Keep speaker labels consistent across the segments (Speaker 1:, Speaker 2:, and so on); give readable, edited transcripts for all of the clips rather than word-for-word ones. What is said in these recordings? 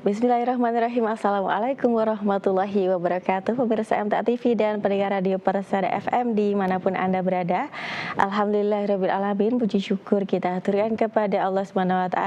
Speaker 1: Bismillahirrahmanirrahim. Assalamualaikum warahmatullahi wabarakatuh. Pemirsa MTA TV dan pendengar radio Persada FM dimanapun Anda berada. Alhamdulillahirrahmanirrahim. Puji syukur kita aturkan kepada Allah SWT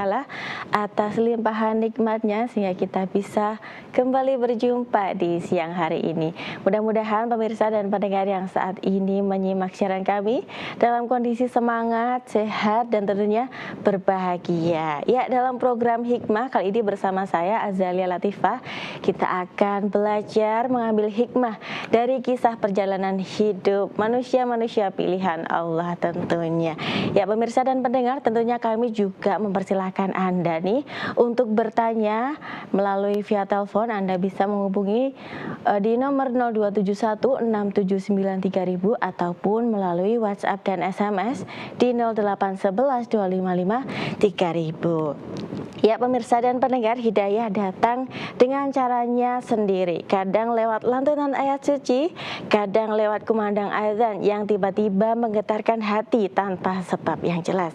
Speaker 1: atas limpahan nikmatnya sehingga kita bisa kembali berjumpa di siang hari ini. Mudah-mudahan pemirsa dan pendengar yang saat ini menyimak siaran kami dalam kondisi semangat, sehat dan tentunya berbahagia. Ya, dalam program Hikmah kali ini bersama saya Azalia Latifah, kita akan belajar mengambil hikmah dari kisah perjalanan hidup manusia-manusia pilihan Allah tentunya. Ya pemirsa dan pendengar, tentunya kami juga mempersilahkan Anda nih untuk bertanya melalui via telepon. Anda bisa menghubungi di nomor 02716793.000 ataupun melalui WhatsApp dan SMS di 08112553000. Ya pemirsa dan pendengar, hidayah datang dengan caranya sendiri. Kadang lewat lantunan ayat suci, kadang lewat kumandang azan yang tiba-tiba menggetarkan hati tanpa sebab yang jelas.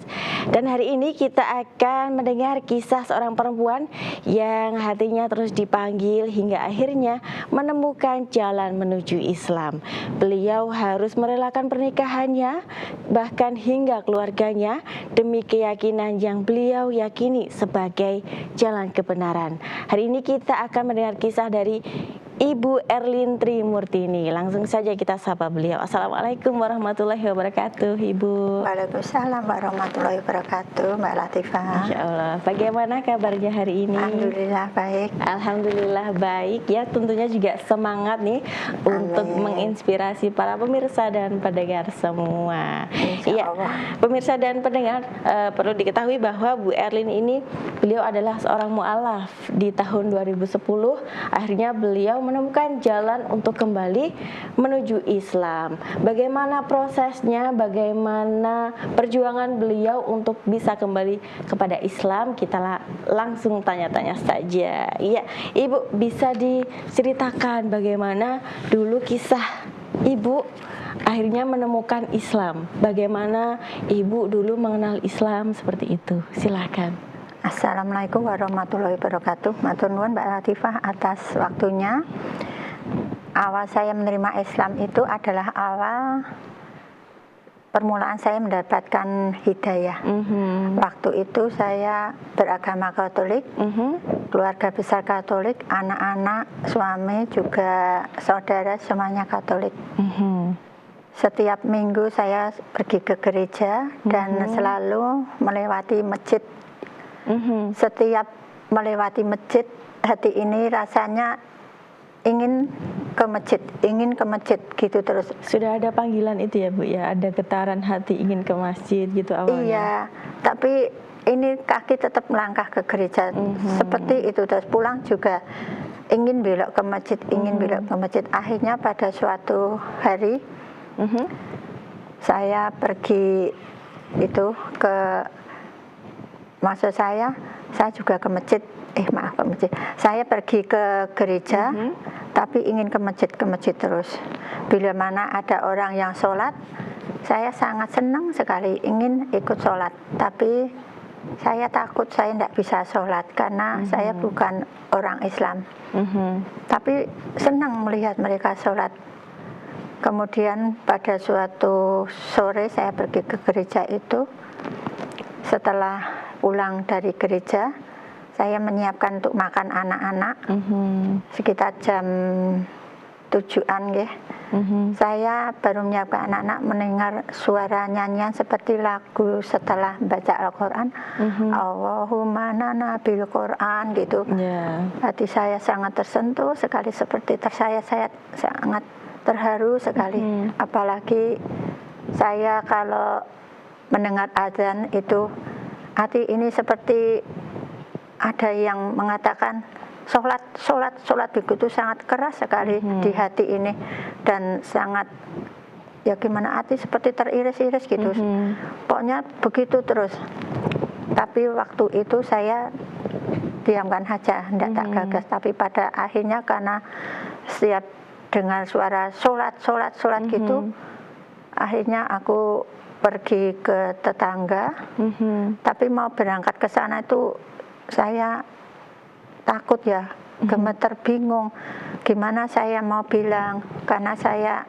Speaker 1: Dan hari ini kita akan mendengar kisah seorang perempuan yang hatinya terus dipanggil hingga akhirnya menemukan jalan menuju Islam. Beliau harus merelakan pernikahannya, bahkan hingga keluarganya, demi keyakinan yang beliau yakini sebagai jalan kebenaran. Hari ini kita akan mendengar kisah dari Ibu Erlin Trimurtini. Langsung saja kita sapa beliau. Assalamualaikum warahmatullahi wabarakatuh, Ibu.
Speaker 2: Waalaikumsalam warahmatullahi wabarakatuh, Mbak Latifah.
Speaker 1: Masya Allah. Bagaimana kabarnya hari ini?
Speaker 2: Alhamdulillah baik.
Speaker 1: Alhamdulillah baik. Ya, tentunya juga semangat nih untuk menginspirasi para pemirsa dan pendengar semua. Iya, pemirsa dan pendengar, perlu diketahui bahwa Bu Erlin ini beliau adalah seorang mu'alaf. Di tahun 2010 akhirnya beliau menemukan jalan untuk kembali menuju Islam. Bagaimana prosesnya, bagaimana perjuangan beliau untuk bisa kembali kepada Islam, kita langsung tanya-tanya saja. Iya, Ibu bisa diceritakan bagaimana dulu kisah Ibu akhirnya menemukan Islam. Bagaimana Ibu dulu mengenal Islam seperti itu? Silakan.
Speaker 2: Assalamualaikum warahmatullahi wabarakatuh. Matur nuwun Mbak Latifah atas waktunya. Awal saya menerima Islam itu adalah awal permulaan saya mendapatkan hidayah. Waktu itu saya beragama Katolik, keluarga besar Katolik, anak-anak, suami juga saudara semuanya Katolik. Setiap minggu saya pergi ke gereja dan selalu melewati masjid. Setiap melewati masjid, hati ini rasanya ingin ke masjid gitu terus.
Speaker 1: Sudah ada panggilan itu ya Bu ya, ada getaran hati ingin ke masjid gitu awalnya.
Speaker 2: Iya, tapi ini kaki tetap melangkah ke gereja seperti itu, terus pulang juga ingin belok ke masjid, belok ke masjid. Akhirnya pada suatu hari saya pergi itu ke, maksud saya juga ke masjid, ke masjid. Saya pergi ke gereja, tapi ingin ke masjid terus. Bila mana ada orang yang sholat, saya sangat senang sekali ingin ikut sholat. Tapi saya takut saya tidak bisa sholat karena saya bukan orang Islam. Tapi senang melihat mereka sholat. Kemudian pada suatu sore saya pergi ke gereja itu. Setelah pulang dari gereja, saya menyiapkan untuk makan anak-anak. Sekitar jam 7-an ya. Saya baru menyiapkan anak-anak mendengar suara nyanyian seperti lagu setelah baca Al-Quran. Allahumma nana bil Quran gitu. Hati saya sangat tersentuh sekali, seperti saya sangat terharu sekali. Apalagi saya kalau mendengar azan itu, hati ini seperti ada yang mengatakan sholat begitu sangat keras sekali di hati ini, dan sangat ya gimana, hati seperti teriris-iris gitu. Pokoknya begitu terus. Tapi waktu itu saya diamkan saja, tidak tak gagas. Tapi pada akhirnya karena setiap dengar suara sholat gitu, akhirnya aku pergi ke tetangga. Tapi mau berangkat ke sana itu saya takut ya, gemeter, bingung. Gimana saya mau bilang, karena saya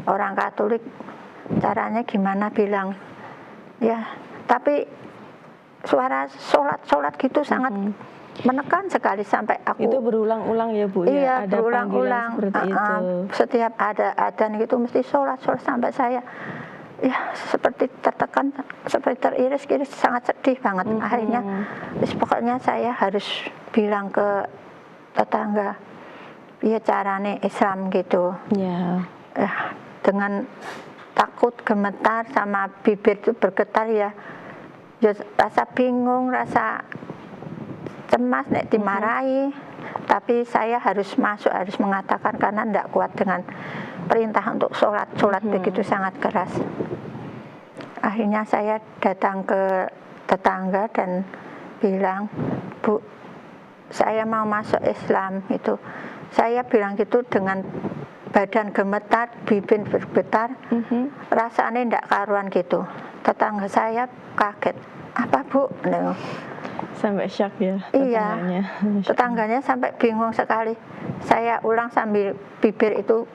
Speaker 2: orang Katolik, caranya gimana bilang. Ya, tapi suara sholat gitu sangat menekan sekali sampai aku.
Speaker 1: Itu berulang-ulang ya Bu?
Speaker 2: Iya,
Speaker 1: Ya, ada
Speaker 2: berulang-ulang.
Speaker 1: panggilan seperti itu.
Speaker 2: Setiap ada adzan gitu mesti sholat sampai saya ya seperti tertekan, seperti teriris-iris, sangat sedih banget. Akhirnya pokoknya saya harus bilang ke tetangga, ya carane Islam gitu.
Speaker 1: Ya.
Speaker 2: Dengan takut, gemetar, sama bibir itu bergetar ya rasa bingung, rasa cemas, nek dimarahi. Tapi saya harus masuk, harus mengatakan karena tidak kuat dengan perintah untuk sholat begitu sangat keras. Akhirnya saya datang ke tetangga dan bilang, Bu, saya mau masuk Islam itu. Saya bilang gitu dengan badan gemetar, bibir bergetar, rasanya tidak karuan gitu. Tetangga saya kaget, apa Bu?
Speaker 1: Sampai shock ya
Speaker 2: tetangganya. Iya, tetangganya sampai bingung sekali. Saya ulang sambil bibir itu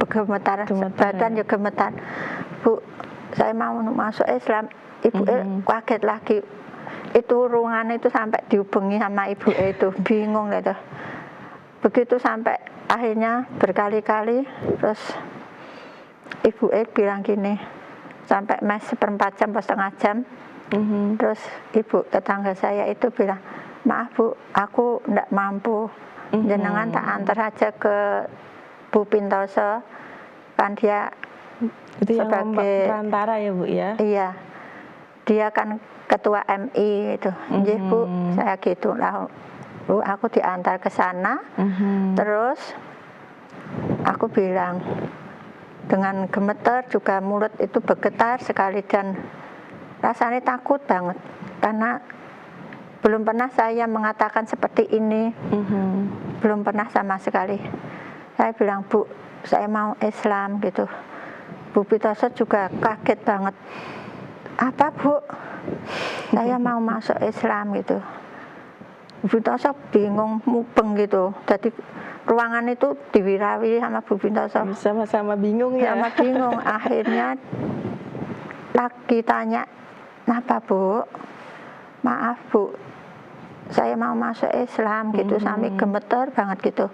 Speaker 2: bergemetar, badan juga gemetar. Bu, saya mau masuk Islam. Ibu kaget lagi. Itu ruangan itu sampai dihubungi sama ibu itu, bingung gitu. Begitu sampai akhirnya berkali-kali, terus ibu bilang gini, sampai mes seperempat jam, setengah jam. Terus ibu tetangga saya itu bilang, maaf Bu, aku tidak mampu, jenengan tak antar aja ke Bu Pintoso, kan dia
Speaker 1: itu
Speaker 2: sebagai
Speaker 1: perantara ya Bu ya?
Speaker 2: Iya, dia kan ketua MI itu. Jadi Bu, saya gitu lah. Bu, aku diantar ke sana, terus aku bilang dengan gemeter juga, mulut itu bergetar sekali dan rasanya takut banget karena belum pernah saya mengatakan seperti ini, belum pernah sama sekali. Saya bilang, Bu, saya mau Islam gitu. Bu Pintoso juga kaget banget. Apa Bu? Saya mau masuk Islam gitu. Bu Pintoso bingung, mubeng gitu. Jadi ruangan itu diwirawiri sama Bu Pintoso.
Speaker 1: Sama-sama bingung ya?
Speaker 2: Sama bingung. Akhirnya lagi tanya, kenapa Bu? Maaf Bu, saya mau masuk Islam gitu, sampai gemeter banget gitu.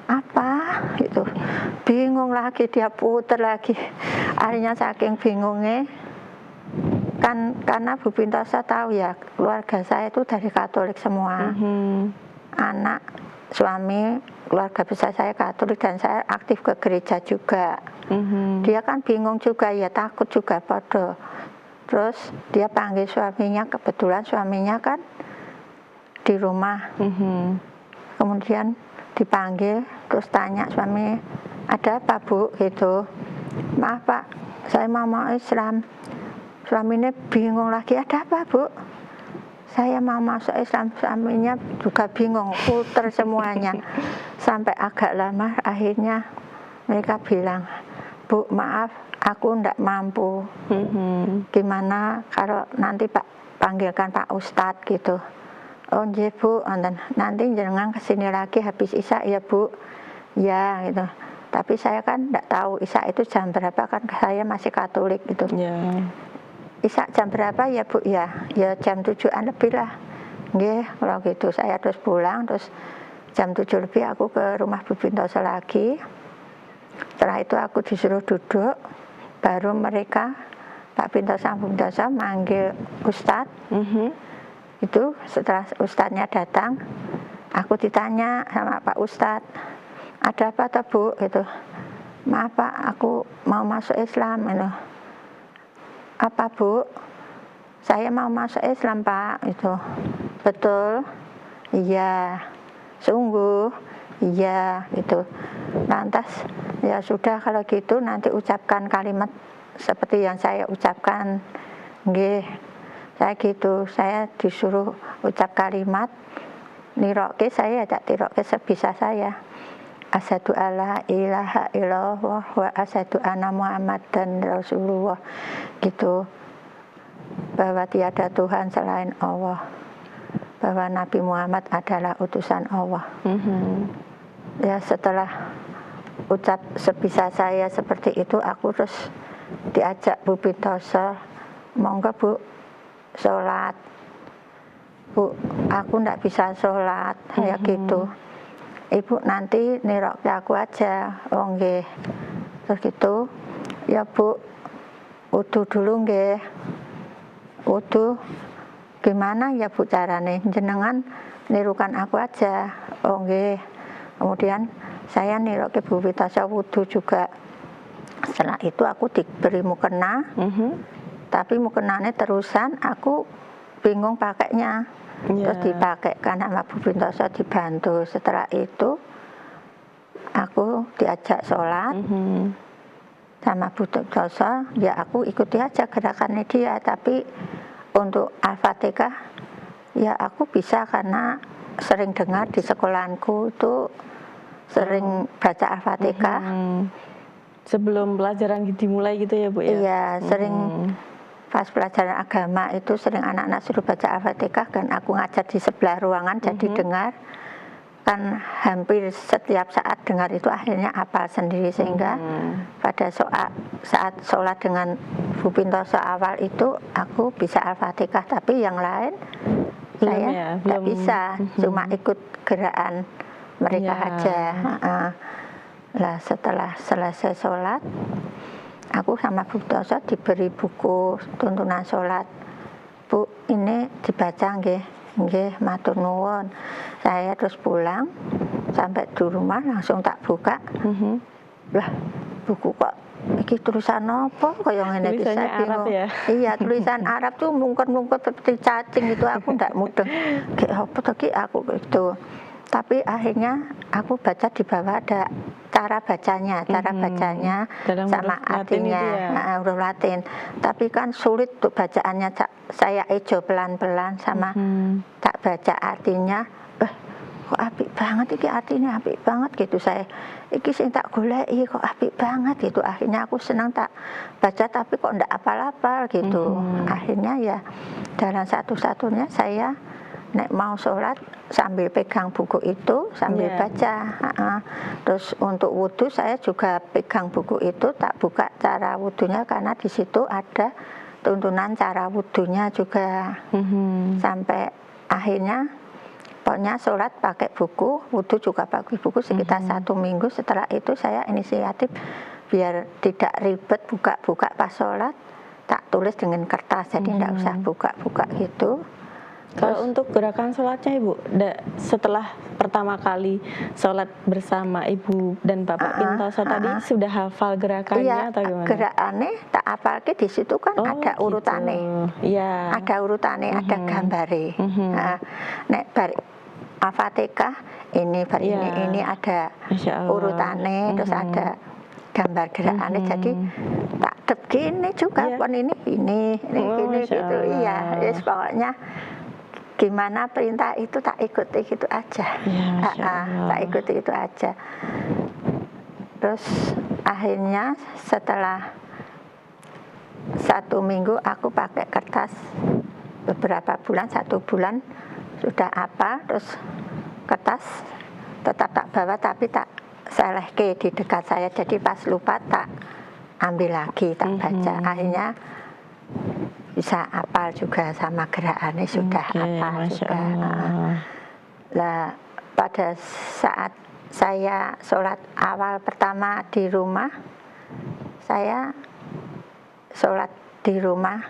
Speaker 2: Apa? Gitu. Bingung lagi, dia puter lagi. Akhirnya saking bingungnya, kan karena Bu Pintoso tahu ya, keluarga saya itu dari Katolik semua. Anak, suami, keluarga besar saya Katolik dan saya aktif ke gereja juga. Dia kan bingung juga ya, takut juga pada. Terus dia panggil suaminya, kebetulan suaminya kan di rumah. Kemudian dipanggil, terus tanya suami, ada apa Bu? Gitu. Maaf Pak, saya mau Islam. Suaminya bingung lagi, ada apa Bu? Saya mau masuk Islam. Suaminya juga bingung, puter semuanya. Sampai agak lama akhirnya mereka bilang, Bu maaf, aku ndak mampu. Gimana kalau nanti Pak panggilkan Pak Ustadz gitu. Oh nggih Bu, nanti jenengan kesini lagi habis Isya ya Bu. Ya gitu. Tapi saya kan ndak tahu Isya itu jam berapa, kan saya masih Katolik gitu. Isya jam berapa ya Bu? Ya jam 7-an lebih lah. Nggih, kalau gitu saya terus pulang, terus jam 7 lebih aku ke rumah Bu Pintoso lagi. Setelah itu aku disuruh duduk, baru mereka Pak Pintoso sama Bu Pintoso manggil Ustadz. Itu setelah Ustadznya datang, aku ditanya sama Pak Ustadz, ada apa toh Bu? Gitu. Maaf Pak, aku mau masuk Islam. Gitu. Apa Bu? Saya mau masuk Islam Pak. Itu betul? Iya. Sungguh? Iya. Itu. Lantas ya sudah kalau gitu nanti ucapkan kalimat seperti yang saya ucapkan. Nggih. Saya gitu, saya disuruh ucap kalimat, niroke saya tak tiroke sebisa saya. Asyhadu alla ilaha illallah wa asyhadu anna Muhammadan Rasulullah. Gitu. Bahwa tiada Tuhan selain Allah. bahwa Nabi Muhammad adalah utusan Allah. Ya setelah ucap sebisa saya seperti itu, aku terus diajak Bu Pintoso, monggo Bu sholat. Bu, aku ndak bisa sholat, ya gitu. Ibu nanti nirokke aku aja, oh nggih. Terus gitu, ya Bu, wudu dulu nggih. Wudu, gimana ya Bu carane? Jenengan nirukan aku aja, oh nggih. Kemudian saya nirokke Bu Pintoso wudu juga. Setelah itu aku diberi mukena, tapi mukenanya terusan, aku bingung pakainya. Terus dipakaikan sama Bu Pintoso, dibantu. Setelah itu aku diajak sholat sama Bu Pintoso, ya aku ikuti aja gerakannya dia. Tapi untuk Al-Fatihah ya aku bisa karena sering dengar di sekolahanku itu sering baca Al-Fatihah.
Speaker 1: Sebelum pelajaran dimulai gitu ya Bu ya?
Speaker 2: Iya, sering pas pelajaran agama itu sering anak-anak suruh baca Al-Fatihah, dan aku ngajar di sebelah ruangan jadi dengar. Kan hampir setiap saat dengar itu akhirnya hafal sendiri, sehingga pada saat sholat dengan Bu Pintoso awal itu aku bisa Al-Fatihah, tapi yang lain saya nggak bisa, cuma ikut gerakan mereka aja. Lah setelah selesai sholat, aku sama Bu Pintoso diberi buku tuntunan sholat. Bu, ini dibaca nggih? Nggih, matur nuwun. Saya terus pulang, sampai di rumah langsung tak buka. Lah, buku kok iki tulisan apa kaya ngene iki, saya bingung.
Speaker 1: Ya?
Speaker 2: Iya, tulisan Arab tuh mungkut-mungkut seperti cacing itu, aku ndak mudeng. Kayak apa tadi aku gitu. Tapi akhirnya aku baca di bawah ada cara bacanya sama artinya, huruf Latin. Tapi kan sulit tuh bacaannya, saya ejo pelan-pelan sama tak baca artinya. Kok apik banget iki, artinya apik banget gitu. Saya iki sing tak goleki kok apik banget gitu. Akhirnya aku senang tak baca, tapi kok ndak apal-apal gitu. Akhirnya ya jalan satu-satunya saya nek mau sholat sambil pegang buku itu sambil baca. Terus untuk wudhu saya juga pegang buku itu, tak buka cara wudhunya karena di situ ada tuntunan cara wudhunya juga. Sampai akhirnya pokoknya sholat pakai buku, wudhu juga pakai buku sekitar 1 minggu. Setelah itu saya inisiatif biar tidak ribet buka-buka pas sholat, tak tulis dengan kertas, jadi tidak usah buka-buka gitu.
Speaker 1: Kalau untuk gerakan sholatnya Ibu, setelah pertama kali sholat bersama Ibu dan Bapak Pintoso tadi sudah hafal gerakannya atau gimana?
Speaker 2: Gerakannya tak hafalke, di situ kan ada urutannya.
Speaker 1: Iya.
Speaker 2: Ada urutannya, ada gambare. Nek bar Al-Fatihah ini bar ini ada urutannya, terus ada gambar gerakannya. Jadi tak dep gini juga pon ini gitu. Iya, yes, pokoknya gimana perintah itu tak ikuti gitu aja. Tak ikuti itu aja. Terus akhirnya setelah 1 minggu aku pakai kertas, beberapa bulan, 1 bulan sudah apa, terus kertas tetap tak bawa tapi tak selehke di dekat saya, jadi pas lupa tak ambil lagi, tak baca. Akhirnya bisa apal juga sama gerakannya, sudah apal juga. Lah pada saat saya sholat awal pertama di rumah, saya sholat di rumah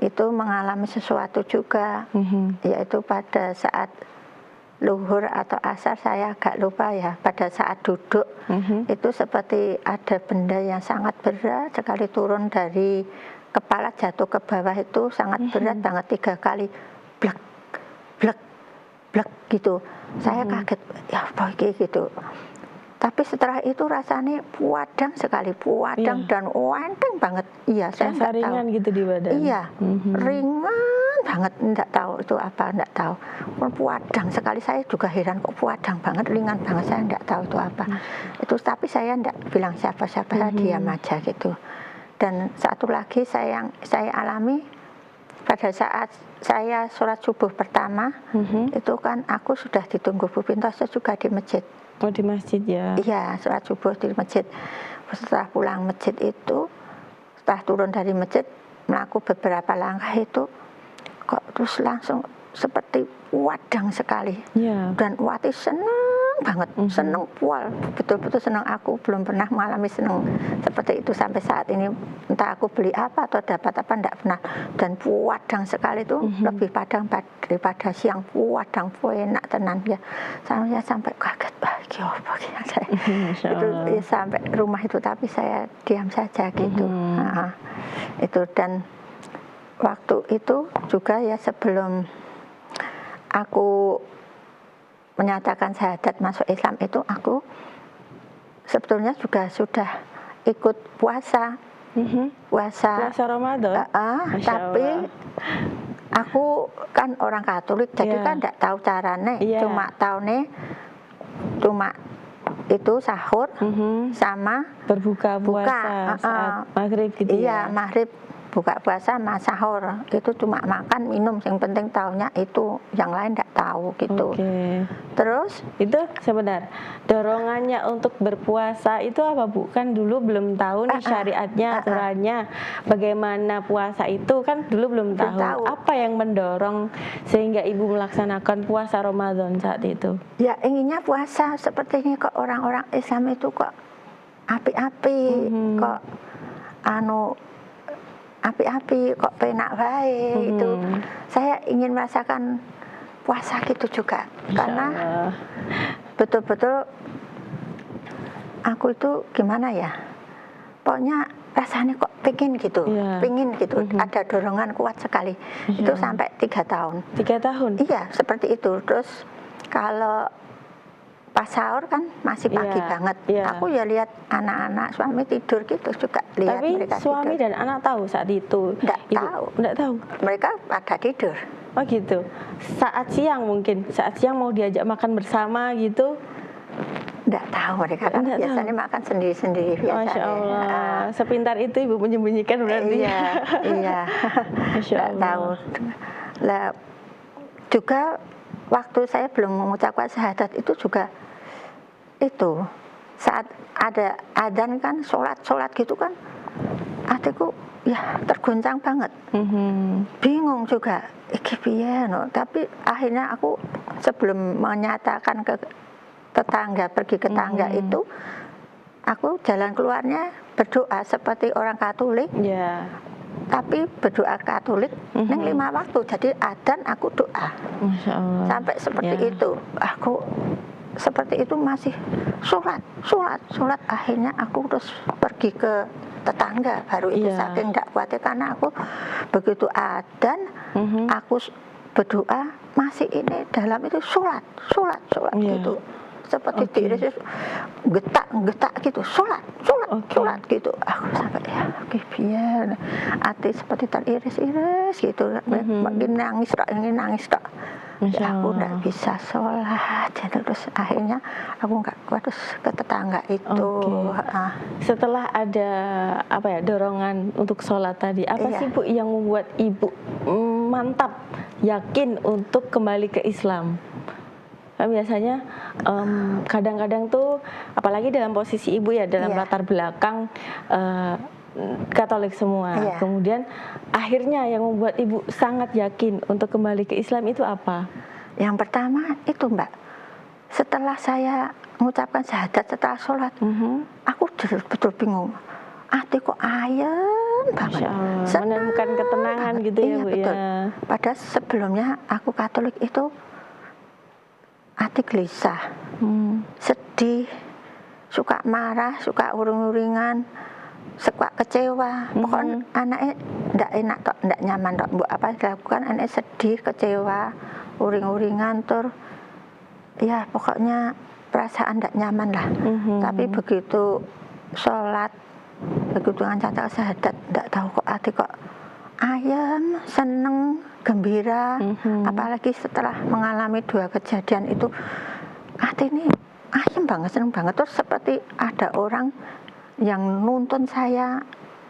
Speaker 2: itu mengalami sesuatu juga, yaitu pada saat luhur atau asar, saya agak lupa ya, pada saat duduk itu seperti ada benda yang sangat berat sekali turun dari kepala jatuh ke bawah, itu sangat berat banget, 3 kali blek blek blek gitu. Saya kaget, ya apa gitu. Tapi setelah itu rasanya puadang sekali, puadang dan enteng banget. Iya, saya nggak tahu.
Speaker 1: Ringan gitu di badan.
Speaker 2: Iya, ringan banget, nggak tahu itu apa, nggak tahu. Puadang sekali, saya juga heran kok puadang banget, ringan banget, saya nggak tahu itu apa. Itu tapi saya nggak bilang siapa-siapa, saya diam aja gitu. Dan satu lagi yang saya alami, pada saat saya sholat subuh pertama, itu kan aku sudah ditunggu Bu Pintoso juga di masjid.
Speaker 1: Oh, di masjid ya?
Speaker 2: Iya, sholat subuh di masjid. Setelah pulang masjid itu, setelah turun dari masjid, melakukan beberapa langkah itu, kok terus langsung seperti wadang sekali.
Speaker 1: Iya.
Speaker 2: Dan Wati senang banget, senang pual, betul-betul senang. Aku belum pernah mengalami senang seperti itu sampai saat ini. Entah aku beli apa atau dapat apa, enggak pernah. Dan puadang sekali itu, lebih padang daripada siang. Puadang enak tenan ya. Saya sampai kaget, saya itu ya, sampai rumah itu, tapi saya diam saja gitu. Itu. Dan waktu itu juga ya, sebelum aku menyatakan syahadat masuk Islam itu, aku sebetulnya juga sudah ikut puasa. Puasa
Speaker 1: Ramadan.
Speaker 2: Tapi aku kan orang Katolik, jadi kan enggak tahu caranya. Cuma tahunya cuma itu sahur sama
Speaker 1: berbuka puasa saat maghrib gitu
Speaker 2: ya. Iya, maghrib buka puasa sama sahur itu cuma makan minum, yang penting tahunya itu, yang lain enggak tahu gitu. Terus
Speaker 1: itu sebentar, dorongannya untuk berpuasa itu apa Bu? Kan dulu belum tahu nih syariatnya, aturannya bagaimana puasa itu, kan dulu belum tahu. Apa yang mendorong sehingga Ibu melaksanakan puasa Ramadan saat itu?
Speaker 2: Ya inginnya puasa seperti ini, kok orang-orang Islam itu kok api-api, kok api-api, kok penak baik. Itu saya ingin merasakan puasa gitu juga, karena betul-betul aku itu gimana ya, pokoknya rasanya kok pengen gitu, ada dorongan kuat sekali. Itu sampai 3 tahun.
Speaker 1: 3 tahun?
Speaker 2: Iya, seperti itu. Terus kalau pas sahur kan masih pagi banget. Aku ya lihat anak-anak suami tidur gitu juga, lihat mereka tidur.
Speaker 1: Tapi suami dan anak tahu saat itu? Enggak tahu.
Speaker 2: Mereka pada tidur.
Speaker 1: Oh gitu. Saat siang mungkin, saat siang mau diajak makan bersama gitu?
Speaker 2: Enggak tahu, mereka kan biasanya makan sendiri-sendiri biasanya.
Speaker 1: Masya Allah, sepintar itu Ibu menyembunyikan berarti.
Speaker 2: Iya.
Speaker 1: Masya Allah.
Speaker 2: Enggak tahu. Lah juga waktu saya belum mengucapkan syahadat itu juga, itu saat ada adzan kan, sholat gitu kan, hatiku ya terguncang banget. Bingung juga, iki piye no. Tapi akhirnya aku sebelum menyatakan ke tetangga, pergi ke tangga itu, aku jalan keluarnya berdoa seperti orang Katolik. Tapi berdoa Katolik neng 5 waktu, jadi adzan aku doa.
Speaker 1: Masya Allah.
Speaker 2: Sampai seperti itu, aku seperti itu masih sholat. Akhirnya aku terus pergi ke tetangga, baru itu saking tidak kuatnya, karena aku begitu adzan, aku berdoa masih ini dalam itu sholat gitu. Seperti diiris getak gitu, sholat gitu. Aku sampai ya biar hati seperti teriris-iris gitu, makin ingin nangis tok. Ya, aku nggak bisa sholat, terus akhirnya aku nggak kuat, terus ke tetangga itu.
Speaker 1: Setelah ada dorongan untuk sholat tadi, apa sih Bu yang membuat Ibu mantap, yakin untuk kembali ke Islam? Kan biasanya kadang-kadang tuh, apalagi dalam posisi Ibu ya, dalam latar belakang Katolik semua. Kemudian akhirnya yang membuat Ibu sangat yakin untuk kembali ke Islam itu apa?
Speaker 2: Yang pertama itu Mbak, setelah saya mengucapkan syahadat, setelah sholat, aku betul-betul bingung. Hati kok ayem banget,
Speaker 1: menemukan ketenangan gitu ya Bu.
Speaker 2: Betul. Padahal sebelumnya aku Katolik itu hati gelisah, sedih, suka marah, suka uring-uringan, suka kecewa. Pokoknya anaknya enggak enak tok, enggak nyaman tok. Mbok apa dilakukan, anaknya sedih, kecewa, uring-uringan, ya pokoknya perasaan enggak nyaman lah. Tapi begitu sholat, begitu mengucapkan syahadat, enggak tahu kok hati kok ayem, seneng, gembira. Apalagi setelah mengalami 2 kejadian itu, hati ini ayem banget, seneng banget. Terus seperti ada orang yang nuntun saya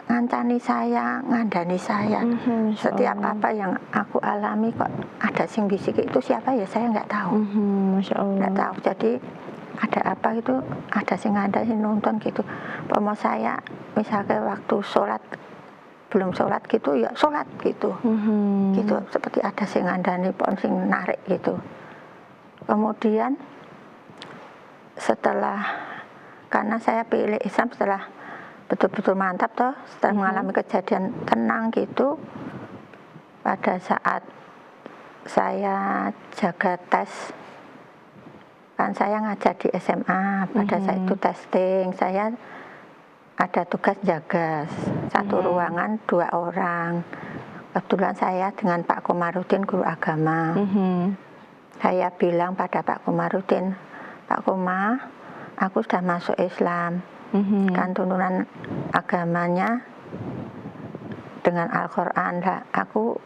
Speaker 2: ngancani saya, ngandani saya.
Speaker 1: Masya
Speaker 2: Setiap
Speaker 1: Allah.
Speaker 2: apa yang aku alami kok ada sing bisik itu siapa ya saya nggak tahu.
Speaker 1: Masya
Speaker 2: Nggak
Speaker 1: Allah.
Speaker 2: tahu. Jadi ada apa itu ada sing ngandani nonton gitu. Pomo saya misalnya waktu sholat belum sholat gitu ya sholat gitu. Gitu seperti ada sing ngandani pon sing narik gitu. Kemudian setelah karena saya pilih Islam setelah betul-betul mantap toh setelah mengalami kejadian tenang gitu pada saat saya jaga tes kan saya ngajar di SMA pada saat itu testing saya ada tugas jaga satu ruangan 2 orang kebetulan saya dengan Pak Komarudin guru agama saya bilang pada Pak Komarudin Pak Koma aku sudah masuk Islam kan tuntunan agamanya dengan Al-Quran. Aku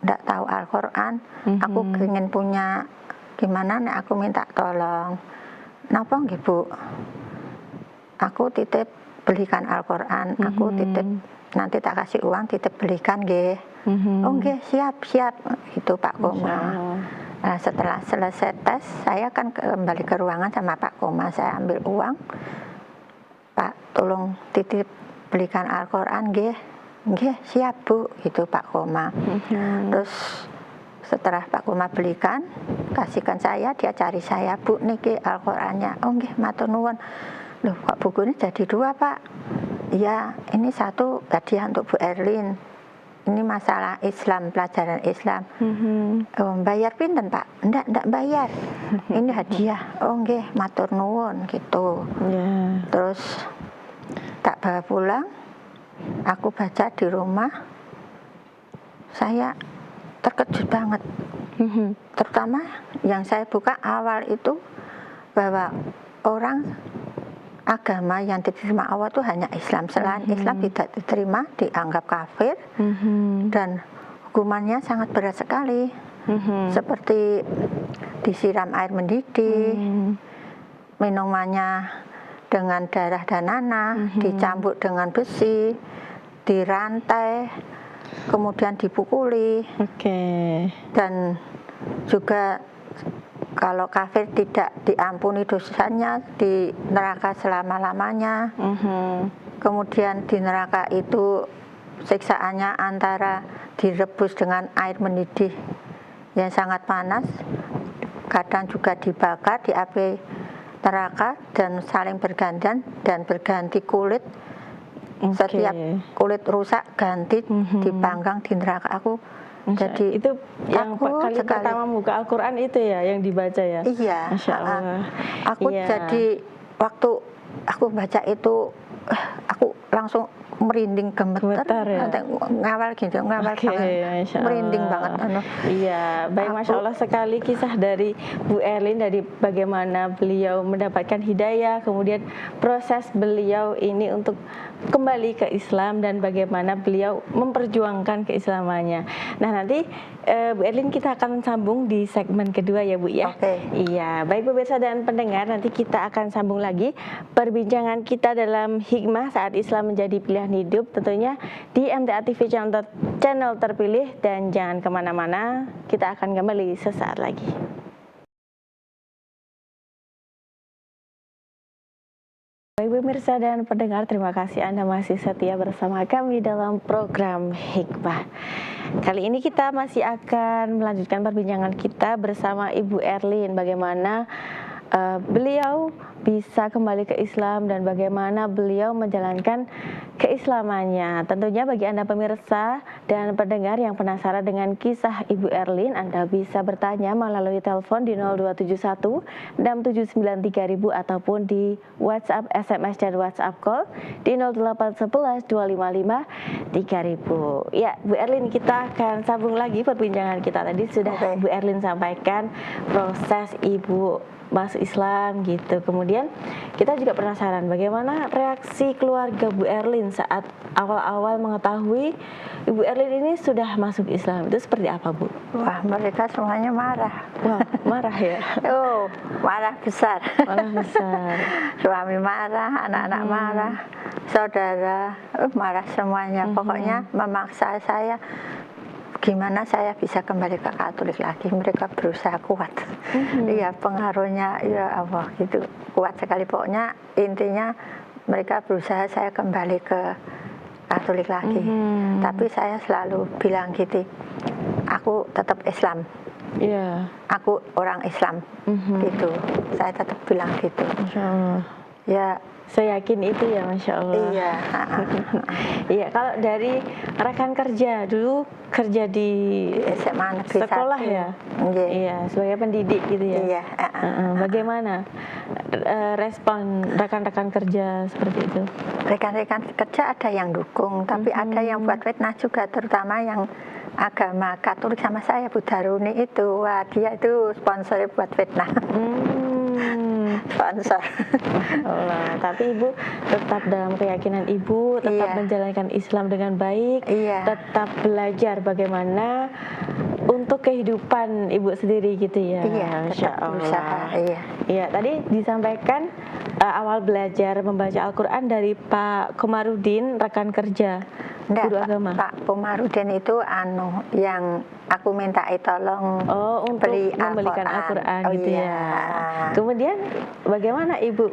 Speaker 2: tidak tahu Al-Quran, aku ingin punya gimana nih aku minta tolong. Napa nggih Bu? Aku titip belikan Al-Quran, aku titip nanti tak kasih uang titip belikan nggih. Oh nggih siap itu Pak Koma. Nah, setelah selesai tes saya kan kembali ke ruangan sama Pak Koma, saya ambil uang. Pak, tolong titip belikan Al-Quran, nggih, siap Bu, gitu Pak Koma. Terus setelah Pak Koma belikan, kasihkan saya, dia cari saya, Bu, niki Al-Qurannya. Oh nggih, matur nuwun. Loh, kok bukunya jadi 2 Pak? Iya, ini 1 hadiah untuk Bu Erlin. Ini masalah Islam, pelajaran Islam. Bayar pinten Pak? Enggak bayar. Ini hadiah. Oh nggih, matur nuwun gitu. Terus tak bawa pulang. Aku baca di rumah. Saya terkejut banget. Terutama yang saya buka awal itu bahwa orang agama yang diterima Allah itu hanya Islam. Selain Islam tidak diterima, dianggap kafir dan hukumannya sangat berat sekali. Seperti disiram air mendidih, minumannya dengan darah dan nanah, dicambuk dengan besi, dirantai, kemudian dipukuli. Dan juga kalau kafir tidak diampuni dosanya di neraka selama-lamanya. Kemudian di neraka itu siksaannya antara direbus dengan air mendidih yang sangat panas, kadang juga dibakar di api neraka dan saling bergantian dan berganti kulit. Setiap kulit rusak ganti dipanggang di neraka. Aku jadi
Speaker 1: itu yang kali
Speaker 2: sekali
Speaker 1: pertama buka Al-Quran itu ya yang dibaca ya.
Speaker 2: Iya.
Speaker 1: Masya Allah.
Speaker 2: Aku jadi waktu aku baca itu aku langsung merinding gemeter
Speaker 1: ya?
Speaker 2: ngawal banget merinding banget
Speaker 1: Iya, baik Masya Allah sekali kisah dari Bu Erlin dari bagaimana beliau mendapatkan hidayah, kemudian proses beliau ini untuk kembali ke Islam dan bagaimana beliau memperjuangkan keislamannya. Nah nanti Bu Erlin kita akan sambung di segmen kedua ya Bu ya. Iya, baik pemirsa dan pendengar, nanti kita akan sambung lagi perbincangan kita dalam hikmah saat Islam menjadi pilihan hidup, tentunya di MTA TV channel terpilih, dan jangan kemana-mana, kita akan kembali sesaat lagi. Baik pemirsa dan pendengar, terima kasih Anda masih setia bersama kami dalam program Hikmah. Kali ini kita masih akan melanjutkan perbincangan kita bersama Ibu Erlin, bagaimana beliau bisa kembali ke Islam dan bagaimana beliau menjalankan keislamannya. Tentunya bagi Anda pemirsa dan pendengar yang penasaran dengan kisah Ibu Erlin, Anda bisa bertanya melalui telepon di 0271 6793000 ataupun di WhatsApp, SMS dan WhatsApp call di 0811 255 3000. Ya, Bu Erlin, kita akan sambung lagi perbincangan kita. Tadi sudah Bu Erlin sampaikan proses Ibu masuk Islam gitu. Kemudian kita juga penasaran bagaimana reaksi keluarga Bu Erlin saat awal-awal mengetahui Ibu Erlin ini sudah masuk Islam. Itu seperti apa, Bu?
Speaker 2: Wah, mereka semuanya marah.
Speaker 1: Wah, marah ya?
Speaker 2: Marah besar.
Speaker 1: Marah besar.
Speaker 2: Suami marah, anak-anak marah. saudara, marah semuanya. Pokoknya memaksa saya, gimana saya bisa kembali ke Katolik lagi. Mereka berusaha kuat. Iya, pengaruhnya ya Allah gitu kuat sekali. Pokoknya intinya mereka berusaha saya kembali ke Katolik lagi. Tapi saya selalu bilang gitu, aku tetap Islam.
Speaker 1: Iya.
Speaker 2: Aku orang Islam, gitu. Saya tetap bilang gitu.
Speaker 1: Masya Allah.
Speaker 2: Ya,
Speaker 1: Saya yakin itu ya, Masya Allah.
Speaker 2: iya.
Speaker 1: Iya, kalau dari rekan kerja dulu kerja di
Speaker 2: SMA Negeri
Speaker 1: sekolah
Speaker 2: 1.
Speaker 1: ya,
Speaker 2: Iya.
Speaker 1: iya sebagai pendidik gitu ya.
Speaker 2: Iya.
Speaker 1: Bagaimana respon rekan-rekan kerja seperti itu?
Speaker 2: Rekan-rekan kerja ada yang dukung, tapi ada yang buat fitnah juga, terutama yang agama Katolik sama saya, Bu Daruni itu. Wah, dia itu sponsor buat fitnah. Sponsor.
Speaker 1: Allah. Tapi Ibu tetap dalam keyakinan Ibu, tetap
Speaker 2: Iya.
Speaker 1: menjalankan Islam dengan baik,
Speaker 2: Iya.
Speaker 1: tetap belajar bagaimana untuk kehidupan Ibu sendiri gitu ya.
Speaker 2: Iya,
Speaker 1: Masya
Speaker 2: tetap berusaha.
Speaker 1: Allah.
Speaker 2: Iya.
Speaker 1: Iya, tadi disampaikan awal belajar membaca Al-Quran dari Pak Komarudin, rekan kerja
Speaker 2: Enggak,
Speaker 1: guru agama.
Speaker 2: Pak Komarudin itu yang aku minta tolong
Speaker 1: Oh, untuk
Speaker 2: beli
Speaker 1: membelikan Al-Quran
Speaker 2: Oh,
Speaker 1: gitu
Speaker 2: iya.
Speaker 1: ya. Kemudian bagaimana Ibu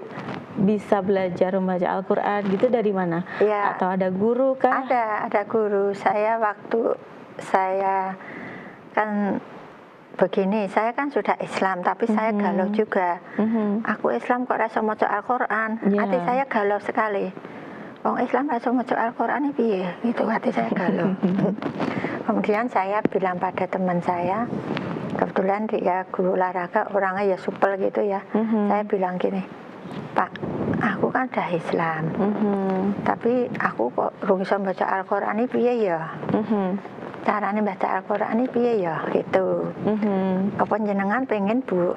Speaker 1: bisa belajar membaca Al-Quran gitu, dari mana?
Speaker 2: Iya.
Speaker 1: Atau ada guru kah?
Speaker 2: Ada guru. Saya waktu saya kan begini, saya kan sudah Islam, tapi saya galau juga. Aku Islam kok rasa maca Al-Quran.
Speaker 1: Iya.
Speaker 2: Hati saya galau sekali. Wong Islam rasa maca Al-Quran ini piye? Gitu, hati saya galau. Kemudian saya bilang pada teman saya, kebetulan dia guru olahraga, orangnya ya supel gitu ya. Saya bilang gini, Pak, aku kan udah Islam, tapi aku kok rung iso baca Al-Quran ini piye ya? Caranya baca Al-Quran ini piye ya? Gitu. Apa jenengan pengen Bu?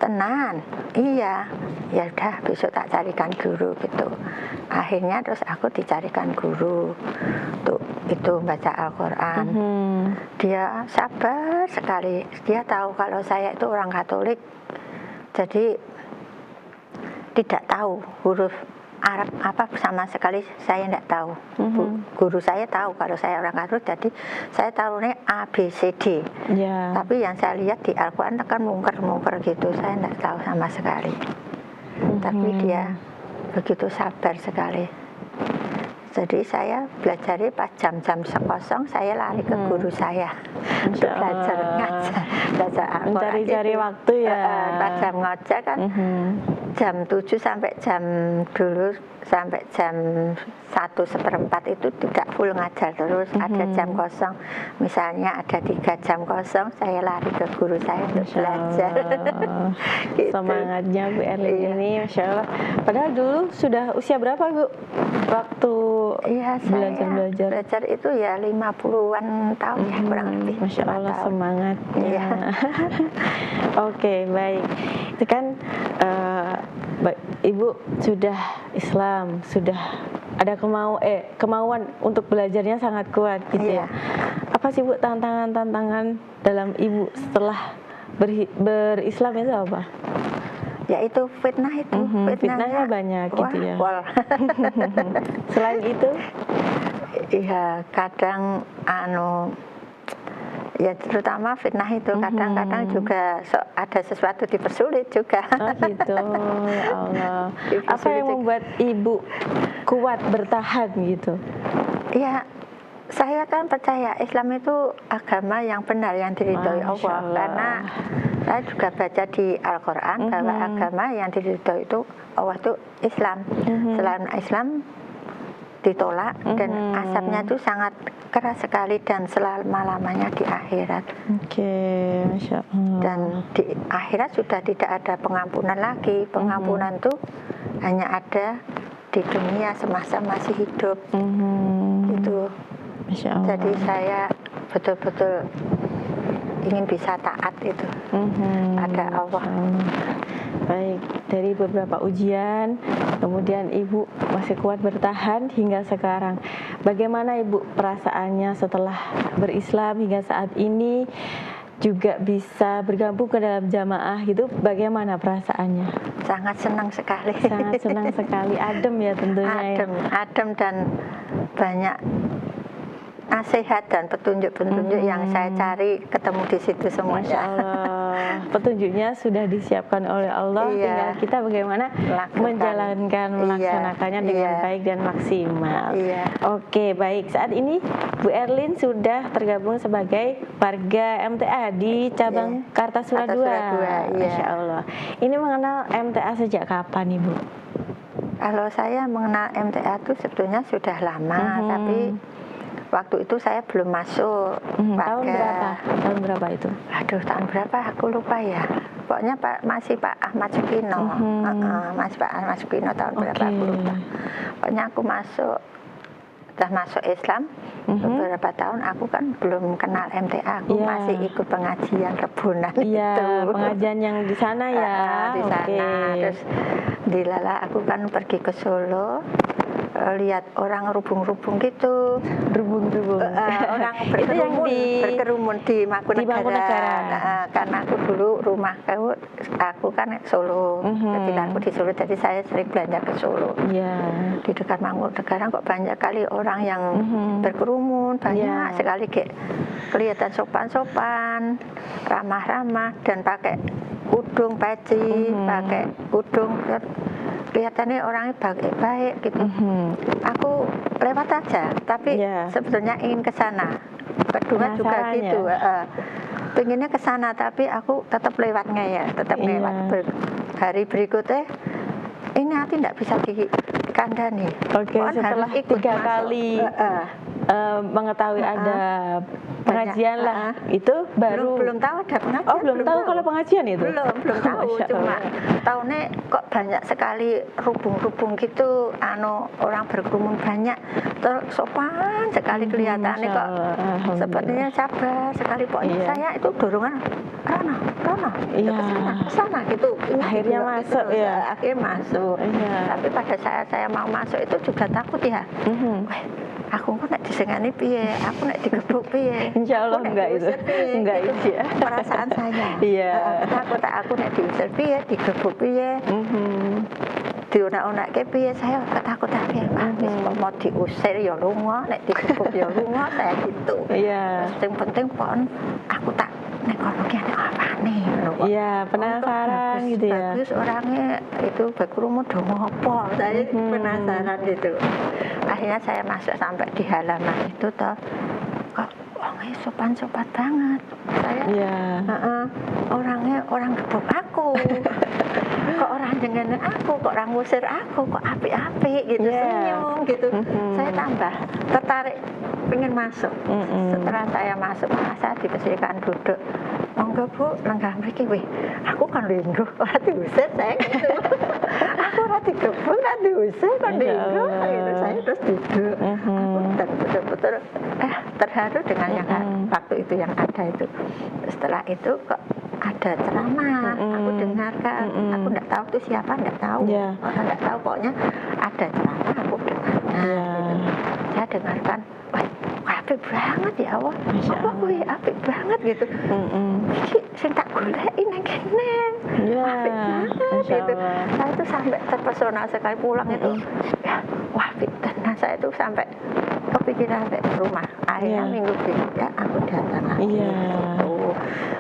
Speaker 2: Tenan, iya. Ya udah, besok tak carikan guru gitu. Akhirnya terus aku dicarikan guru untuk itu baca Al-Quran. Dia sabar sekali. Dia tahu kalau saya itu orang Katolik, jadi tidak tahu huruf Arab apa sama sekali, saya tidak tahu. Guru saya tahu kalau saya orang Katolik, jadi saya tahunya A, B, C, D.
Speaker 1: Ya.
Speaker 2: Tapi yang saya lihat di Al-Quran kan mungker-mungker gitu, saya tidak tahu sama sekali. Tapi dia begitu sabar sekali. Jadi saya belajar pas jam-jam kosong, saya lari ke guru saya untuk belajar ngajar, belajar Al-Quran.
Speaker 1: Mencari-cari waktu ya.
Speaker 2: Pas jam ngajar kan jam 7 sampai jam dulu sampai jam 1/4 itu tidak full ngajar, terus ada jam kosong, misalnya ada 3 jam kosong, saya lari ke guru saya untuk belajar.
Speaker 1: Gitu. Semangatnya Bu Erlin ini, Masya Allah. Padahal dulu sudah usia berapa Bu waktu belajar?
Speaker 2: Itu ya 50-an tahun ya, kurang lebih.
Speaker 1: Masya Allah, semangatnya.
Speaker 2: Iya.
Speaker 1: Oke, baik. Itu kan Ibu sudah Islam, sudah ada kemauan untuk belajarnya sangat kuat gitu ya. Apa sih Bu tantangan-tantangan dalam Ibu setelah berislam itu apa?
Speaker 2: Ya itu fitnah itu.
Speaker 1: Fitnahnya banyak gitu ya. Selain itu?
Speaker 2: Iya, kadang ya terutama fitnah itu kadang-kadang juga ada sesuatu dipersulit juga.
Speaker 1: Oh gitu, ya Allah. Apa yang membuat Ibu kuat bertahan gitu?
Speaker 2: Ya, saya kan percaya Islam itu agama yang benar, yang diridhoi Allah. Karena saya juga baca di Al-Quran bahwa agama yang diridhoi itu Allah itu Islam. Selain Islam ditolak dan asapnya itu sangat keras sekali dan selama-lamanya di akhirat.
Speaker 1: Oke, Masya Allah.
Speaker 2: Dan di akhirat sudah tidak ada pengampunan lagi. Pengampunan itu hanya ada di dunia semasa masih hidup. Itu.
Speaker 1: Masya Allah.
Speaker 2: Jadi saya betul-betul ingin bisa taat itu pada Allah.
Speaker 1: Baik, dari beberapa ujian, kemudian Ibu masih kuat bertahan hingga sekarang. Bagaimana Ibu perasaannya setelah berislam hingga saat ini? juga bisa bergabung ke dalam jamaah gitu, bagaimana perasaannya?
Speaker 2: Sangat senang sekali.
Speaker 1: Sangat senang sekali, adem ya tentunya ya.
Speaker 2: Adem dan banyak nasihat dan petunjuk-petunjuk yang saya cari ketemu di situ
Speaker 1: Masya
Speaker 2: semuanya.
Speaker 1: Allah, petunjuknya sudah disiapkan oleh Allah,
Speaker 2: Iya.
Speaker 1: tinggal kita bagaimana
Speaker 2: Lakukan.
Speaker 1: melaksanakannya dengan
Speaker 2: Iya.
Speaker 1: baik dan maksimal.
Speaker 2: Iya.
Speaker 1: Oke, baik. Saat ini Bu Erlin sudah tergabung sebagai warga MTA di cabang Kartasura 2.
Speaker 2: Kartasura 2, iya.
Speaker 1: Masya Allah. Ini mengenal MTA sejak kapan Ibu?
Speaker 2: Kalau saya mengenal MTA itu sebetulnya sudah lama, tapi waktu itu saya belum masuk
Speaker 1: Tahun berapa? Tahun berapa itu?
Speaker 2: Aduh, tahun berapa aku lupa ya. Pokoknya masih Pak Ahmad Sukino. Masih Pak Ahmad Sukino tahun berapa aku lupa. Pokoknya aku udah masuk Islam beberapa tahun, aku kan belum kenal MTA, aku masih ikut pengajian rebunan itu.
Speaker 1: Pengajian yang di sana ya.
Speaker 2: Di sana. Terus dilala aku kan pergi ke Solo, lihat orang rubung-rubung gitu, orang berkerumun di Mangkunegaran. Karena aku dulu rumah aku kan Solo, ketika aku di Solo, jadi saya sering belanja ke Solo. Di dekat Mangkunegaran kok banyak kali orang yang berkerumun, banyak sekali, kayak kelihatan sopan-sopan, ramah-ramah, dan pakai udung peci, pakai udung, kelihatannya orangnya baik-baik gitu. Aku lewat aja, tapi sebetulnya ingin ke sana. Kedua juga gitu, pengennya ke sana, tapi aku tetap lewatnya ya, tetap lewat. Hari berikutnya ini nanti tidak bisa dikandani.
Speaker 1: Setelah 3 kali mengetahui ada pengajian lah, itu baru
Speaker 2: belum tahu ada pengajian.
Speaker 1: belum tahu kalau pengajian itu.
Speaker 2: Belum tahu, cuma tahunnya kok banyak sekali rubung-rubung gitu, orang berkerumun banyak, terus sopan sekali kelihatannya, kok sepertinya sabar sekali. Pokoknya saya itu dorongan Rono ke sana gitu.
Speaker 1: Akhirnya masuk gitu.
Speaker 2: Akhirnya masuk. Tapi pada saat saya mau masuk itu juga takut ya. Aku kok nek disengani piye, aku nek digebuk piye.
Speaker 1: Insya Allah enggak itu. Enggak itu ya.
Speaker 2: Perasaan saya. Takut aku nek diusir piye, digebuk piye. Dionak-onakke piye, saya ketakutan piye. Wis mau diusir ya lunga, nek digebuk ya lunga, saya gitu. Yang penting pon aku tak nek kono ki ana apane ngono kok.
Speaker 1: Penasaran gitu ya.
Speaker 2: Bagus orangnya itu berkerumun do ngopo. Saya penasaran gitu. Akhirnya saya masuk sampai di halaman itu toh, kok orangnya sopan-sopan banget. Saya orangnya orang gebuk aku. Kok orang jenengan aku, kok orang ngusir aku, kok apik-apik gitu, senyum gitu. Saya tambah tertarik pengen masuk. Setelah saya masuk, saya dipersilakan duduk. Monggo Bu, lenggah mriki weh. Aku kan lingguh, ora diusir saya gitu. Aku ora digebuk, ora diusir, kan lingguh gitu. Saya terus duduk. Aku betul-betul terharu dengan yang waktu itu yang ada itu. Setelah itu kok ada ceramah, aku dengarkan. Aku enggak tahu itu siapa, enggak tahu. Enggak tahu, pokoknya ada ceramah, aku dengarkan gitu. Saya dengarkan, wah, apik banget ya Allah. Apa kuwi apik banget gitu. Iki sing tak goleki nang kene. Apik banget gitu. Saya itu sampai terpesona sekali pulang itu. Wah, apik tenan. Saya itu sampai kepikiran sampai rumah. Akhirnya minggu berikutnya aku datang lagi.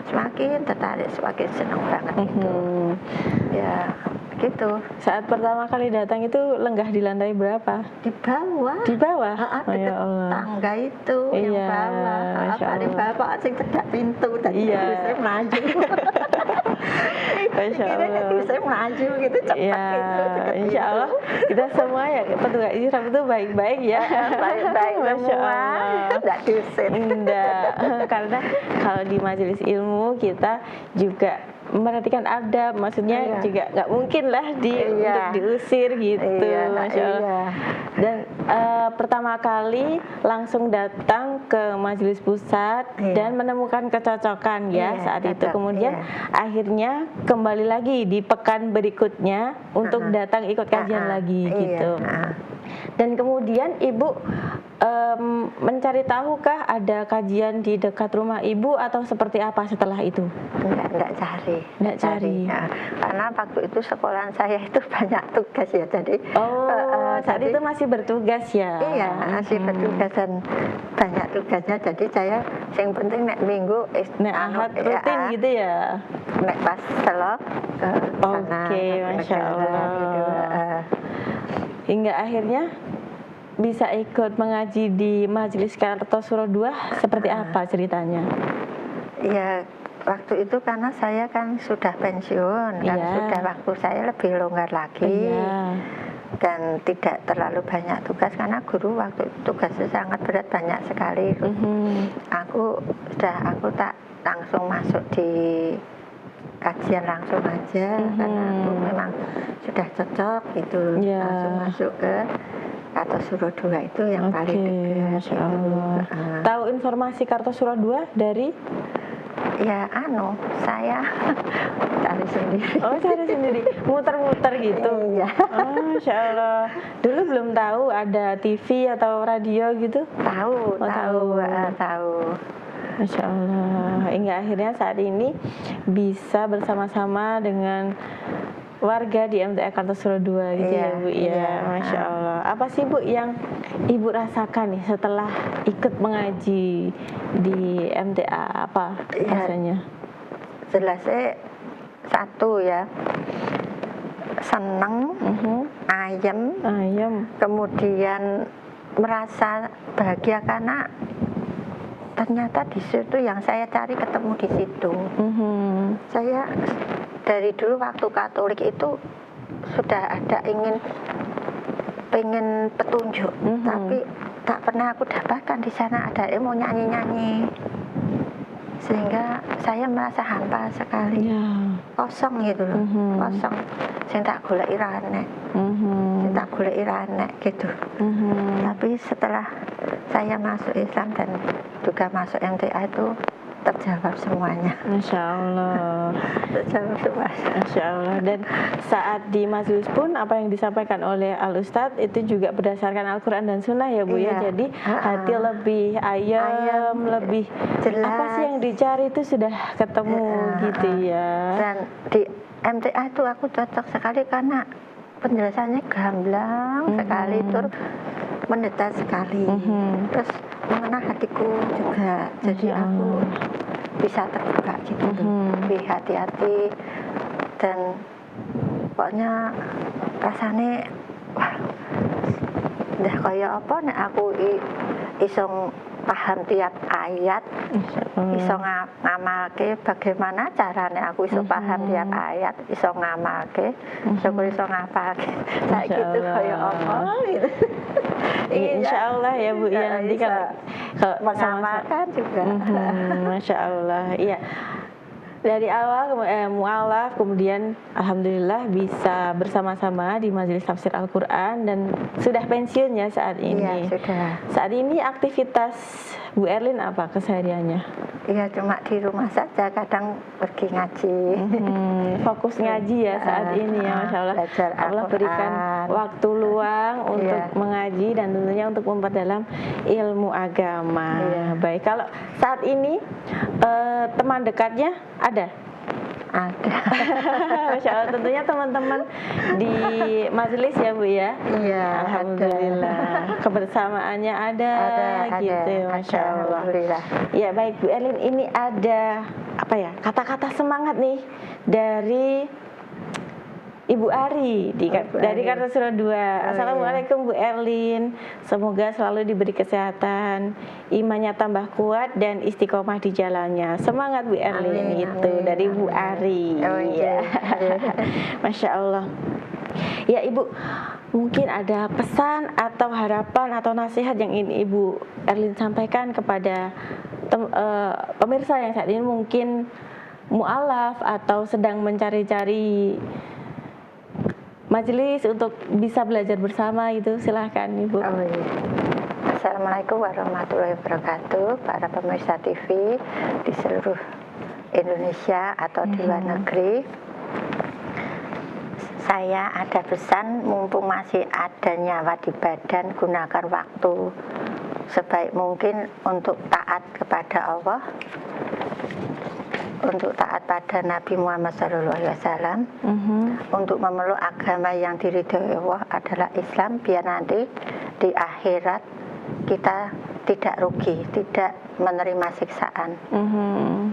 Speaker 2: Semakin tertarik, semakin senang banget itu. Ya, gitu.
Speaker 1: Saat pertama kali datang itu lenggah di lantai berapa?
Speaker 2: Di bawah.
Speaker 1: Di bawah?
Speaker 2: Dekat tangga itu yang bawah. Paling bawah sing cedak pintu dan saya maju.
Speaker 1: Masya Allah.
Speaker 2: Saya maju gitu cepat gitu.
Speaker 1: Insya Allah kita semua ya petugas Islam itu baik-baik ya.
Speaker 2: Baik-baik semua. Tidak diusir.
Speaker 1: Enggak. Karena kalau di majelis ilmu kita juga memperhatikan adab, maksudnya juga nggak mungkin lah untuk diusir gitu, Masya Allah. Dan pertama kali langsung datang ke majelis pusat dan menemukan kecocokan saat itu. Kemudian akhirnya kembali lagi di pekan berikutnya untuk datang ikut kajian lagi gitu. Dan kemudian Ibu mencari tahukah ada kajian di dekat rumah ibu atau seperti apa setelah itu?
Speaker 2: Enggak cari. Ya. Karena waktu itu sekolahan saya itu banyak tugas ya, jadi
Speaker 1: saat itu masih bertugas ya?
Speaker 2: Iya, masih bertugas dan banyak tugasnya, jadi saya yang penting nek minggu
Speaker 1: ahad rutin gitu ya?
Speaker 2: Nek pas selok ke sana.
Speaker 1: Oke, Masya Allah.
Speaker 2: Gitu.
Speaker 1: Hingga akhirnya bisa ikut mengaji di Majelis Kartosuro II, seperti apa ceritanya?
Speaker 2: Ya, waktu itu karena saya kan sudah pensiun dan sudah waktu saya lebih longgar lagi. Dan tidak terlalu banyak tugas karena guru waktu itu tugasnya sangat berat, banyak sekali. Aku tak langsung masuk di kajian langsung aja karena aku memang sudah cocok gitu, langsung masuk ke Kartosuro II itu yang paling dekat.
Speaker 1: Masya Allah. Tahu informasi Kartosuro II dari?
Speaker 2: Ya saya cari sendiri.
Speaker 1: Oh, cari sendiri, muter-muter gitu.
Speaker 2: Iya.
Speaker 1: Masya Allah. Dulu belum tahu ada TV atau radio gitu?
Speaker 2: Tahu.
Speaker 1: Masya Allah. Hingga akhirnya saat ini bisa bersama-sama dengan warga di MTA Kartosuro II gitu ya Bu ya. Masya Allah. Apa sih Bu yang Ibu rasakan nih setelah ikut mengaji di MTA? Apa rasanya?
Speaker 2: Jelasnya satu ya, seneng, ayem, kemudian merasa bahagia karena ternyata di situ yang saya cari ketemu di situ. Saya dari dulu waktu Katolik itu sudah ada pengen petunjuk, tapi tak pernah aku dapatkan di sana. Ada mau nyanyi-nyanyi, sehingga saya merasa hampa sekali, kosong gitu loh, kosong. Saya tak golek iranek, gitu. Tapi setelah saya masuk Islam dan juga masuk MTA itu terjawab semuanya.
Speaker 1: Masya Allah.
Speaker 2: Terjawab semuanya.
Speaker 1: Masya Allah. Dan saat di majelis pun apa yang disampaikan oleh Al Ustadz itu juga berdasarkan Al-Quran dan Sunnah ya Bu ya. Jadi hati lebih ayam, lebih jelas. Apa sih yang dicari itu sudah ketemu gitu ya.
Speaker 2: Dan di MTA itu aku cocok sekali karena penjelasannya gamblang sekali, terus mendetas sekali, terus mengena hatiku juga. Jadi aku bisa terbuka gitu, lebih hati-hati dan pokoknya rasanya wah, udah kayak apa nih aku iso paham tiap ayat, iso ngamalke bagaimana caranya aku iso paham tiap ayat, iso ngamalke, iso ngapalke. Kayak gitu kayak apa gitu.
Speaker 1: Insya Allah ya Bu ya, nanti kalau
Speaker 2: mengamalkan juga.
Speaker 1: Masya Allah. Iya. Dari awal mu'alaf, kemudian alhamdulillah bisa bersama-sama di Majelis Tafsir Al-Quran dan sudah pensiun ya saat ini.
Speaker 2: Iya, sudah.
Speaker 1: Saat ini aktivitas Bu Erlin apa kesehariannya?
Speaker 2: Iya, cuma di rumah saja, kadang pergi ngaji.
Speaker 1: Fokus ngaji ya saat ini ya, Masya Allah. Allah berikan waktu luang untuk mengaji dan tentunya untuk memperdalam ilmu agama. Baik, kalau saat ini teman dekatnya ada?
Speaker 2: Ada.
Speaker 1: Masya Allah, tentunya teman-teman di majelis ya Bu ya.
Speaker 2: Iya,
Speaker 1: alhamdulillah. Kebersamaannya ada gitu ya, Masya Allah. Ya baik Bu Erlin, ini ada apa ya kata-kata semangat nih dari Ibu Ari dari Kartosuro II. Assalamualaikum Bu Erlin. Semoga selalu diberi kesehatan, imannya tambah kuat dan istiqomah di jalannya. Semangat Bu Erlin gitu dari Bu Ari. Masya Allah. Ya Ibu, mungkin ada pesan atau harapan atau nasihat yang ingin Ibu Erlin sampaikan kepada pemirsa yang saat ini mungkin mu'alaf atau sedang mencari-cari majelis untuk bisa belajar bersama gitu. Silahkan Ibu.
Speaker 2: Assalamualaikum warahmatullahi wabarakatuh. Para pemirsa TV di seluruh Indonesia atau di luar negeri, saya ada pesan, mumpung masih ada nyawa di badan, gunakan waktu sebaik mungkin untuk taat kepada Allah, untuk taat pada Nabi Muhammad SAW, untuk memeluk agama yang diridhoi Allah adalah Islam, biar nanti di akhirat kita tidak rugi, tidak menerima siksaan.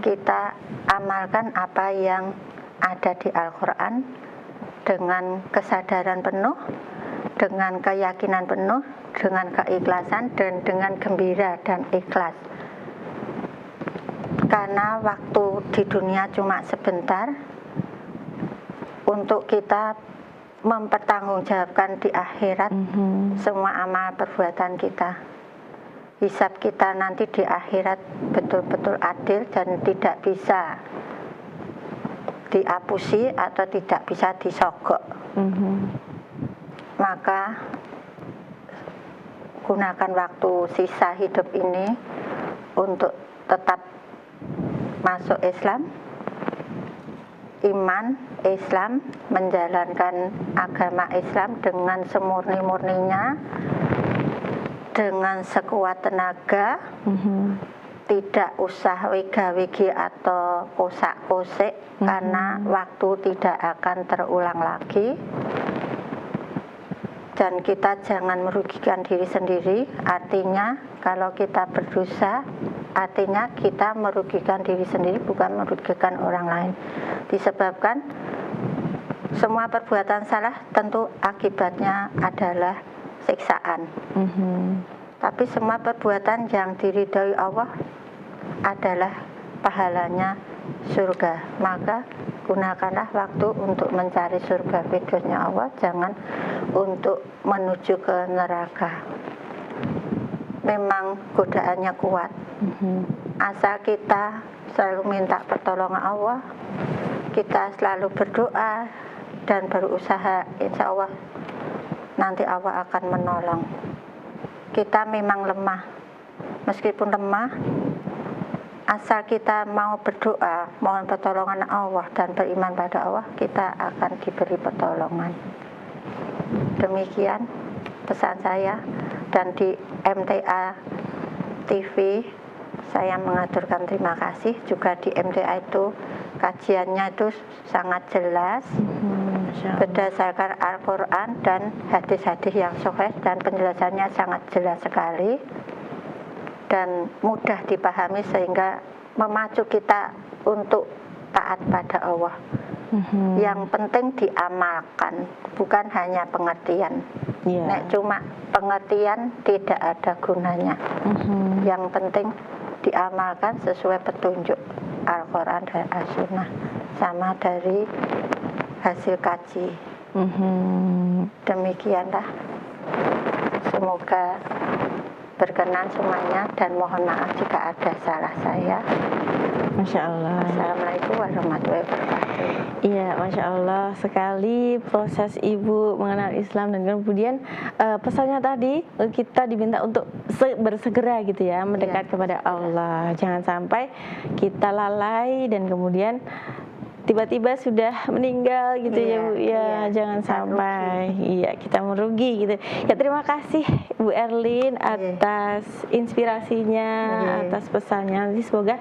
Speaker 2: Kita amalkan apa yang ada di Al-Quran dengan kesadaran penuh, dengan keyakinan penuh, dengan keikhlasan, dan dengan gembira dan ikhlas. Karena waktu di dunia cuma sebentar, untuk kita mempertanggungjawabkan di akhirat semua amal perbuatan kita. Hisab kita nanti di akhirat betul-betul adil dan tidak bisa diapusi atau tidak bisa disogok. Maka gunakan waktu sisa hidup ini untuk tetap masuk Islam, iman Islam, menjalankan agama Islam dengan semurni-murninya, dengan sekuat tenaga, tidak usah wega-wegi atau kosak-kosek, karena waktu tidak akan terulang lagi. Dan kita jangan merugikan diri sendiri, artinya kalau kita berdosa, artinya kita merugikan diri sendiri, bukan merugikan orang lain. Disebabkan semua perbuatan salah tentu akibatnya adalah siksaan. Tapi semua perbuatan yang diridhoi Allah adalah pahalanya surga. Maka gunakanlah waktu untuk mencari surga Firdausnya Allah, jangan untuk menuju ke neraka. Memang godaannya kuat. Asal kita selalu minta pertolongan Allah, kita selalu berdoa dan berusaha, insya Allah nanti Allah akan menolong. Kita memang lemah, meskipun lemah, asal kita mau berdoa, mohon pertolongan Allah dan beriman pada Allah, kita akan diberi pertolongan. Demikian pesan saya, dan di MTA TV saya mengaturkan terima kasih. Juga di MTA itu kajiannya itu sangat jelas, berdasarkan Al-Quran dan hadis-hadis yang sahih, dan penjelasannya sangat jelas sekali dan mudah dipahami sehingga memacu kita untuk taat pada Allah. Yang penting diamalkan, bukan hanya pengertian. Nek cuma pengertian tidak ada gunanya. Yang penting diamalkan sesuai petunjuk Al-Quran dan As-Sunnah, sama dari hasil kaji. Demikianlah, semoga berkenan semuanya, dan mohon maaf jika ada salah saya.
Speaker 1: Masya Allah.
Speaker 2: Assalamualaikum warahmatullahi wabarakatuh.
Speaker 1: Iya, Masya Allah sekali proses Ibu mengenal Islam, dan kemudian pesannya tadi kita diminta untuk bersegera gitu ya, mendekat kepada Allah. Jangan sampai kita lalai dan kemudian tiba-tiba sudah meninggal gitu ya Bu ya, jangan sampai kita merugi gitu ya. Terima kasih Bu Erlin atas inspirasinya, atas pesannya. Nanti semoga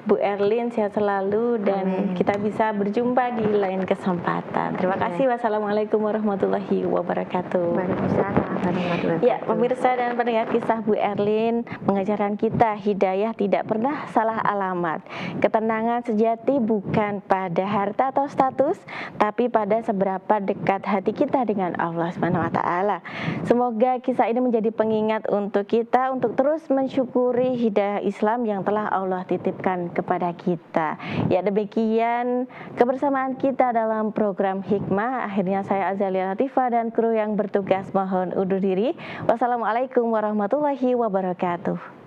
Speaker 1: Bu Erlin sehat selalu dan kita bisa berjumpa di lain kesempatan. Terima kasih. Wassalamualaikum warahmatullahi wabarakatuh.
Speaker 2: Waalaikumsalam warahmatullahi wabarakatuh.
Speaker 1: Ya, pemirsa dan pendengar, kisah Bu Erlin mengajarkan kita hidayah tidak pernah salah alamat. Ketenangan sejati bukan pada harta atau status, tapi pada seberapa dekat hati kita dengan Allah Subhanahu wa taala. Semoga kisah ini menjadi pengingat untuk kita untuk terus mensyukuri hidayah Islam yang telah Allah titipkan kepada kita. Ya, demikian kebersamaan kita dalam program Hikmah. Akhirnya saya Azalia Latifah dan kru yang bertugas mohon undur diri. Wassalamualaikum warahmatullahi wabarakatuh.